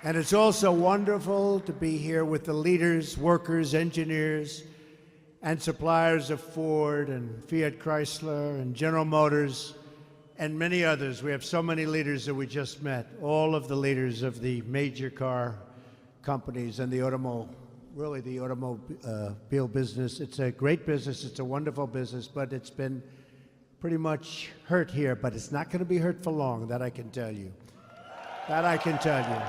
And it's also wonderful to be here with the leaders, workers, engineers, and suppliers of Ford and Fiat Chrysler and General Motors and many others. We have so many leaders that we just met, all of the leaders of the major car companies and the automobile business. It's a great business. It's a wonderful business, but it's been pretty much hurt here. But it's not going to be hurt for long, that I can tell you. That I can tell you.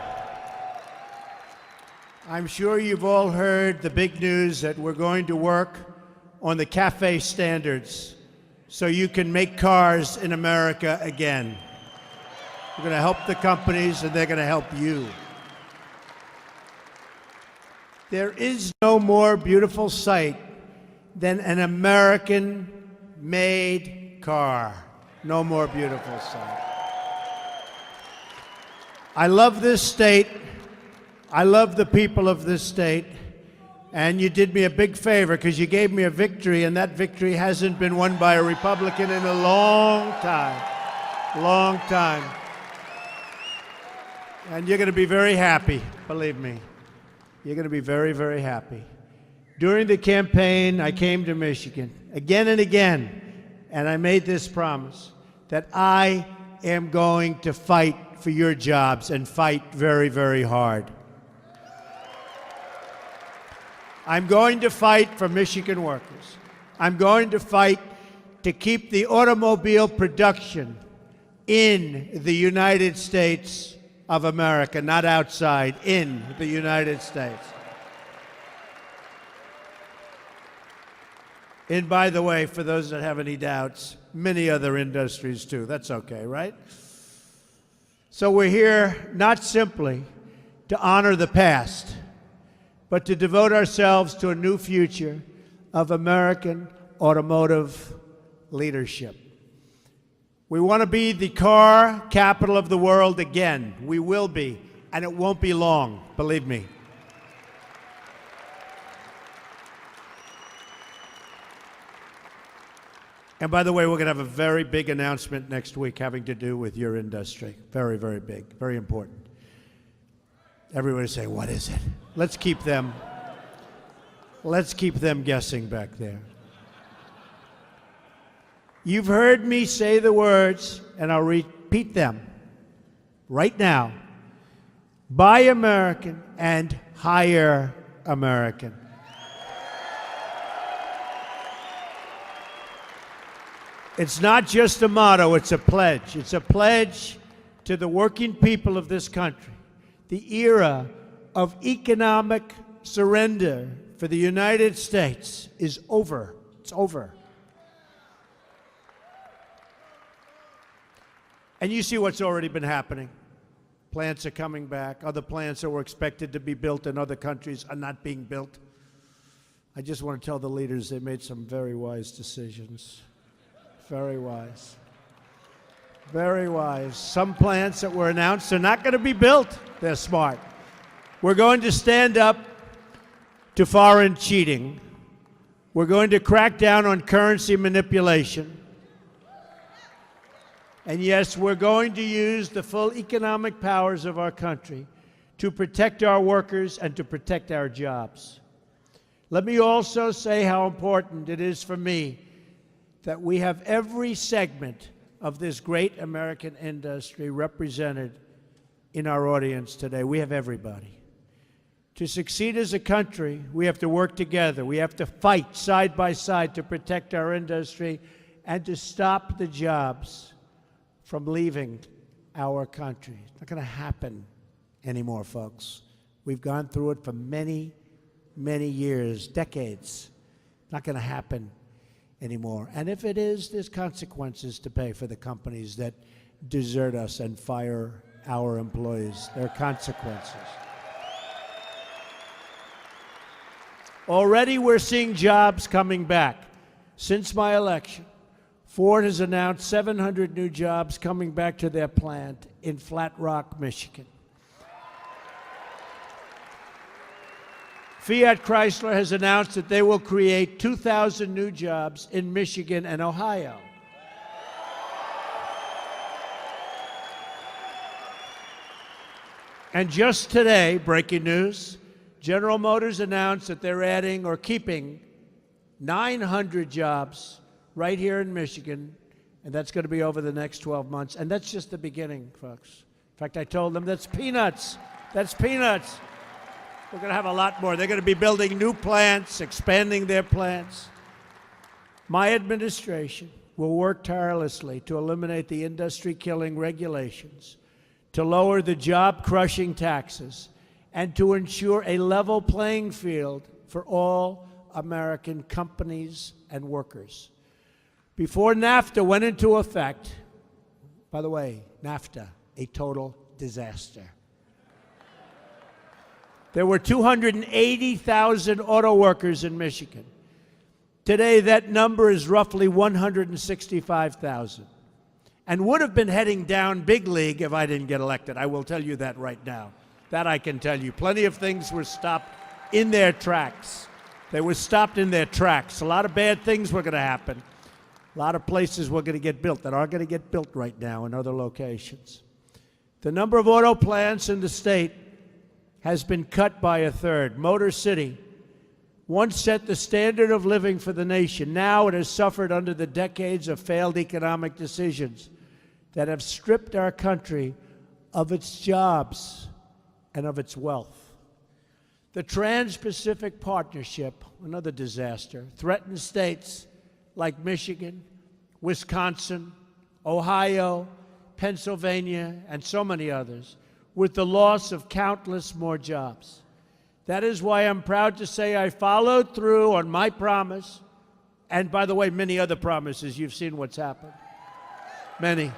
I'm sure you've all heard the big news that we're going to work on the CAFE standards so you can make cars in America again. We're going to help the companies, and they're going to help you. There is no more beautiful sight than an American-made car. No more beautiful sight. I love this state. I love the people of this state, and you did me a big favor because you gave me a victory, and that victory hasn't been won by a Republican in a long time, long time. And you're going to be very happy, believe me. You're going to be very, very happy. During the campaign, I came to Michigan again and again, and I made this promise that I am going to fight for your jobs and fight very, very hard. I'm going to fight for Michigan workers. I'm going to fight to keep the automobile production in the United States of America, not outside, in the United States. And by the way, for those that have any doubts, many other industries too. That's okay, right? So we're here not simply to honor the past, but to devote ourselves to a new future of American automotive leadership. We want to be the car capital of the world again. We will be, and it won't be long, believe me. And by the way, we're going to have a very big announcement next week having to do with your industry. Very, very big, very important. Everybody say, what is it? Let's keep them guessing back there. You've heard me say the words, and I'll repeat them right now. Buy American and hire American. It's not just a motto, it's a pledge. It's a pledge to the working people of this country. The era of economic surrender for the United States is over. It's over. And you see what's already been happening. Plants are coming back. Other plants that were expected to be built in other countries are not being built. I just want to tell the leaders they made some very wise decisions. Very wise. Very wise. Some plants that were announced are not going to be built. They're smart. We're going to stand up to foreign cheating. We're going to crack down on currency manipulation. And yes, we're going to use the full economic powers of our country to protect our workers and to protect our jobs. Let me also say how important it is for me that we have every segment of this great American industry represented in our audience today. We have everybody. To succeed as a country, we have to work together. We have to fight side by side to protect our industry and to stop the jobs from leaving our country. It's not going to happen anymore, folks. We've gone through it for many, many years, decades. Not going to happen anymore. And if it is, there's consequences to pay for the companies that desert us and fire our employees. There are consequences. Already we're seeing jobs coming back. Since my election, Ford has announced 700 new jobs coming back to their plant in Flat Rock, Michigan. Fiat Chrysler has announced that they will create 2,000 new jobs in Michigan and Ohio. And just today, breaking news, General Motors announced that they're adding or keeping 900 jobs right here in Michigan, and that's going to be over the next 12 months. And that's just the beginning, folks. In fact, I told them that's peanuts. That's peanuts. We're going to have a lot more. They're going to be building new plants, expanding their plants. My administration will work tirelessly to eliminate the industry-killing regulations, to lower the job-crushing taxes, and to ensure a level playing field for all American companies and workers. Before NAFTA went into effect, by the way, NAFTA, a total disaster. There were 280,000 auto workers in Michigan. Today, that number is roughly 165,000, and would have been heading down big league if I didn't get elected. I will tell you that right now. That I can tell you. Plenty of things were stopped in their tracks. They were stopped in their tracks. A lot of bad things were going to happen. A lot of places were going to get built that are going to get built right now in other locations. The number of auto plants in the state has been cut by a third. Motor City once set the standard of living for the nation. Now it has suffered under the decades of failed economic decisions that have stripped our country of its jobs and of its wealth. The Trans-Pacific Partnership, another disaster, threatens states like Michigan, Wisconsin, Ohio, Pennsylvania, and so many others, with the loss of countless more jobs. That is why I'm proud to say I followed through on my promise, and by the way, many other promises. You've seen what's happened. Many.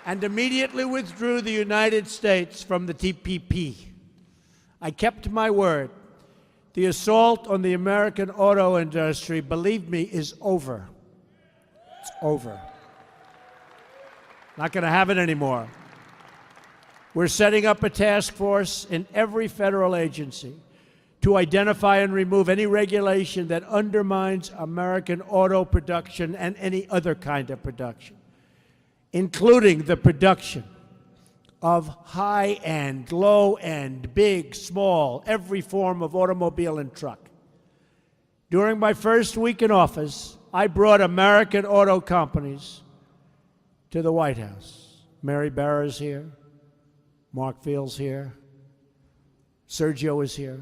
And immediately withdrew the United States from the TPP. I kept my word. The assault on the American auto industry, believe me, is over. It's over. Not going to have it anymore. We're setting up a task force in every federal agency to identify and remove any regulation that undermines American auto production and any other kind of production, including the production of high-end, low-end, big, small, every form of automobile and truck. During my first week in office, I brought American auto companies to the White House. Mary Barra's here. Mark Field's here. Sergio is here.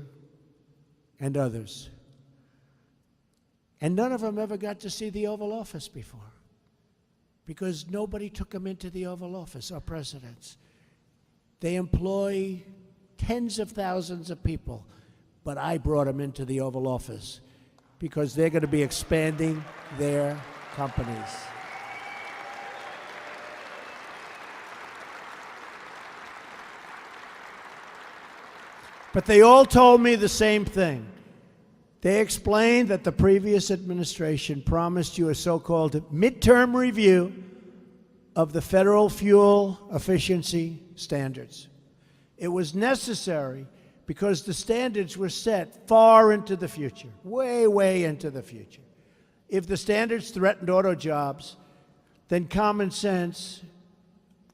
And others. And none of them ever got to see the Oval Office before, because nobody took them into the Oval Office, our presidents. They employ tens of thousands of people, but I brought them into the Oval Office because they're going to be expanding their companies. But they all told me the same thing. They explained that the previous administration promised you a so-called midterm review of the federal fuel efficiency standards. It was necessary because the standards were set far into the future, way, way into the future. If the standards threatened auto jobs, then common sense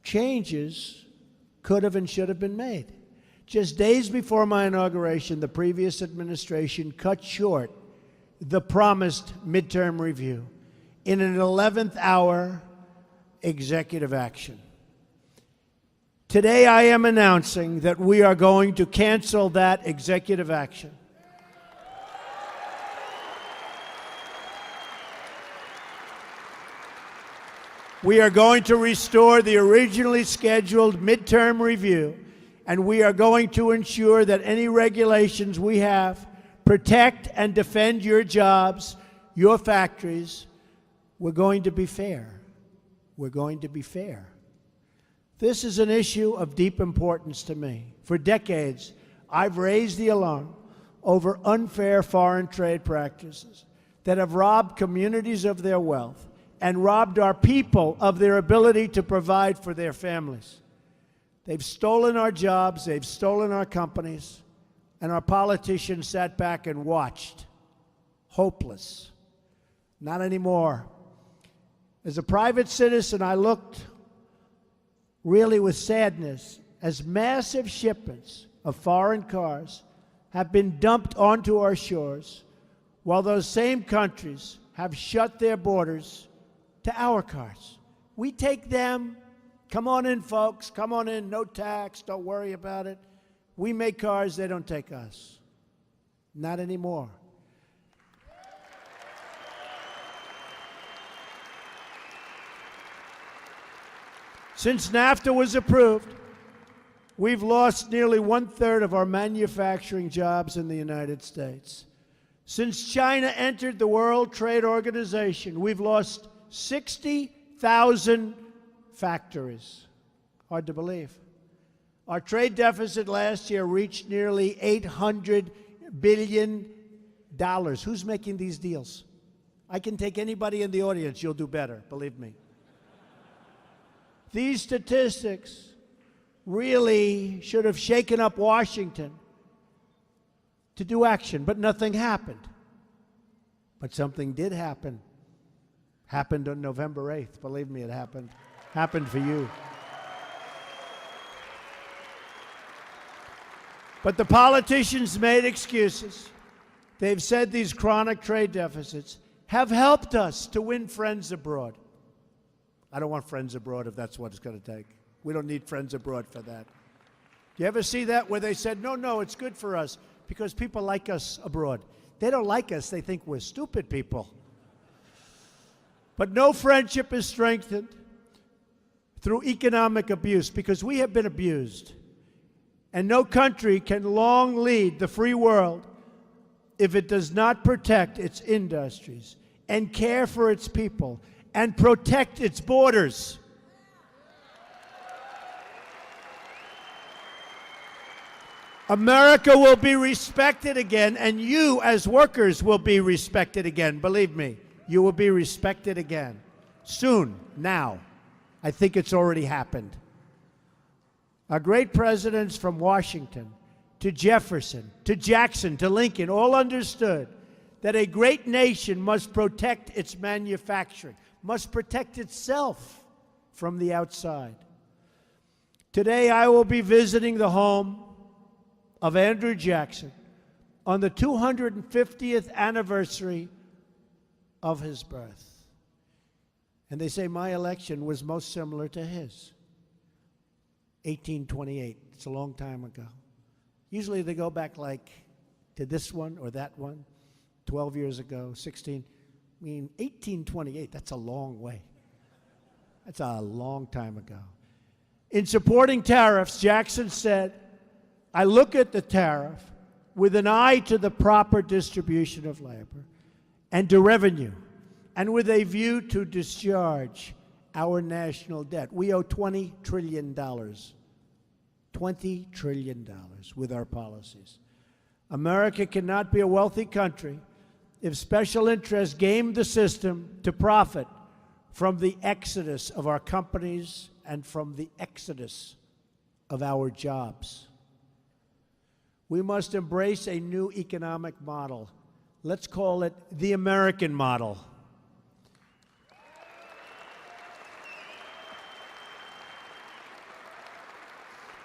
changes could have and should have been made. Just days before my inauguration, the previous administration cut short the promised midterm review in an 11th hour executive action. Today, I am announcing that we are going to cancel that executive action. We are going to restore the originally scheduled midterm review, and we are going to ensure that any regulations we have protect and defend your jobs, your factories. We're going to be fair. We're going to be fair. This is an issue of deep importance to me. For decades, I've raised the alarm over unfair foreign trade practices that have robbed communities of their wealth and robbed our people of their ability to provide for their families. They've stolen our jobs, they've stolen our companies, and our politicians sat back and watched, hopeless. Not anymore. As a private citizen, I looked really with sadness as massive shipments of foreign cars have been dumped onto our shores, while those same countries have shut their borders to our cars. We take them. Come on in, folks. Come on in. No tax. Don't worry about it. We make cars. They don't take us. Not anymore. Since NAFTA was approved, we've lost nearly 1/3 of our manufacturing jobs in the United States. Since China entered the World Trade Organization, we've lost 60,000 factories. Hard to believe. Our trade deficit last year reached nearly $800 billion. Who's making these deals? I can take anybody in the audience. You'll do better, believe me. These statistics really should have shaken up Washington to do action, but nothing happened. But something did happen. Happened on November 8th. Believe me, it happened. Happened for you. But the politicians made excuses. They've said these chronic trade deficits have helped us to win friends abroad. I don't want friends abroad if that's what it's going to take. We don't need friends abroad for that. Do you ever see that where they said, no, it's good for us because people like us abroad? They don't like us. They think we're stupid people. But no friendship is strengthened through economic abuse because we have been abused. And no country can long lead the free world if it does not protect its industries and care for its people and protect its borders. America will be respected again, and you as workers will be respected again. Believe me, you will be respected again. Soon, now. I think it's already happened. Our great presidents from Washington to Jefferson to Jackson to Lincoln all understood that a great nation must protect its manufacturing, must protect itself from the outside. Today, I will be visiting the home of Andrew Jackson on the 250th anniversary of his birth. And they say my election was most similar to his. 1828. It's a long time ago. Usually they go back like to this one or that one, 12 years ago, 16. I mean, 1828, that's a long way. That's a long time ago. In supporting tariffs, Jackson said, I look at the tariff with an eye to the proper distribution of labor and to revenue, and with a view to discharge our national debt. We owe $20 trillion. $20 trillion with our policies. America cannot be a wealthy country if special interests game the system to profit from the exodus of our companies and from the exodus of our jobs. We must embrace a new economic model. Let's call it the American model.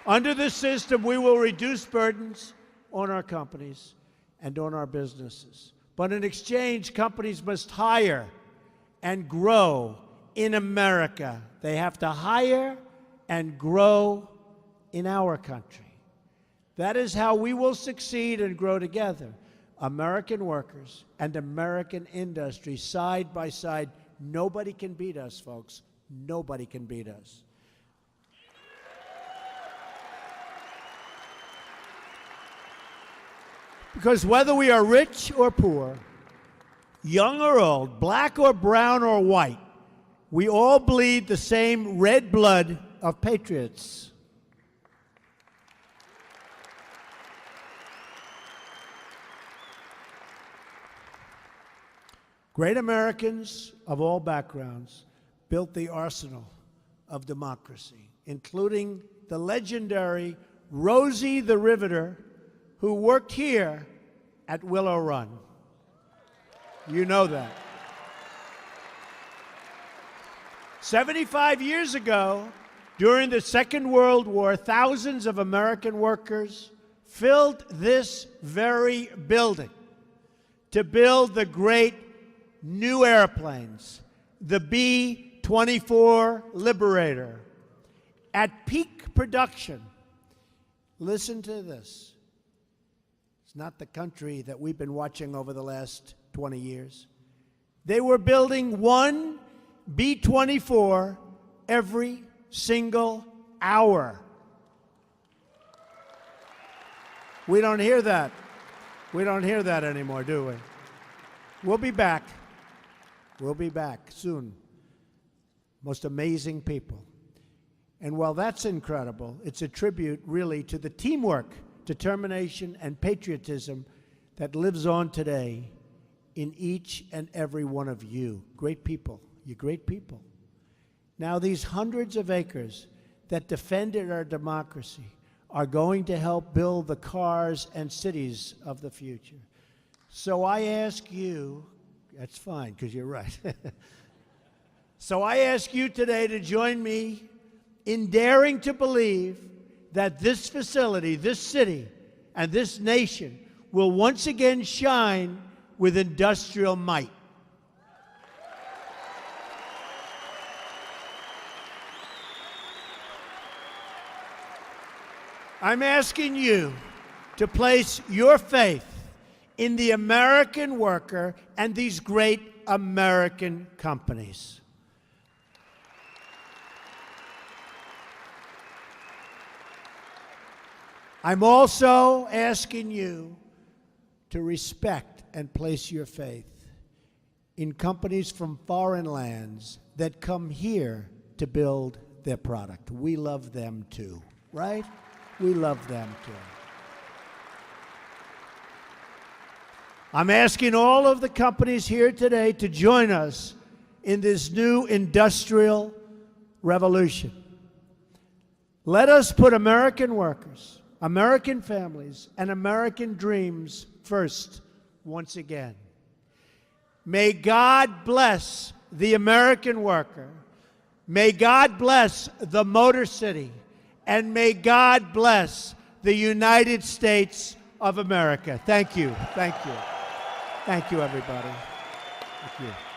Under this system, we will reduce burdens on our companies and on our businesses. But in exchange, companies must hire and grow in America. They have to hire and grow in our country. That is how we will succeed and grow together. American workers and American industry side by side. Nobody can beat us, folks. Nobody can beat us. Because whether we are rich or poor, young or old, black or brown or white, we all bleed the same red blood of patriots. Great Americans of all backgrounds built the arsenal of democracy, including the legendary Rosie the Riveter, who worked here at Willow Run. You know that. 75 years ago, During the Second World War, thousands of American workers filled this very building to build the great new airplanes, the B-24 Liberator. At peak production, listen to this. It's not the country that we've been watching over the last 20 years. They were building one B-24 every single hour. We don't hear that. We don't hear that anymore, do we? We'll be back. We'll be back soon. Most amazing people. And while that's incredible, it's a tribute really to the teamwork, determination, and patriotism that lives on today in each and every one of you. Great people. You're great people. Now, these hundreds of acres that defended our democracy are going to help build the cars and cities of the future. So I ask you, that's fine, because you're right. So I ask you today to join me in daring to believe that this facility, this city, and this nation will once again shine with industrial might. I'm asking you to place your faith in the American worker and these great American companies. I'm also asking you to respect and place your faith in companies from foreign lands that come here to build their product. We love them too, right? We love them too. I'm asking all of the companies here today to join us in this new industrial revolution. Let us put American workers, American families, and American dreams first once again. May God bless the American worker. May God bless the Motor City. And may God bless the United States of America. Thank you. Thank you. Thank you, everybody. Thank you.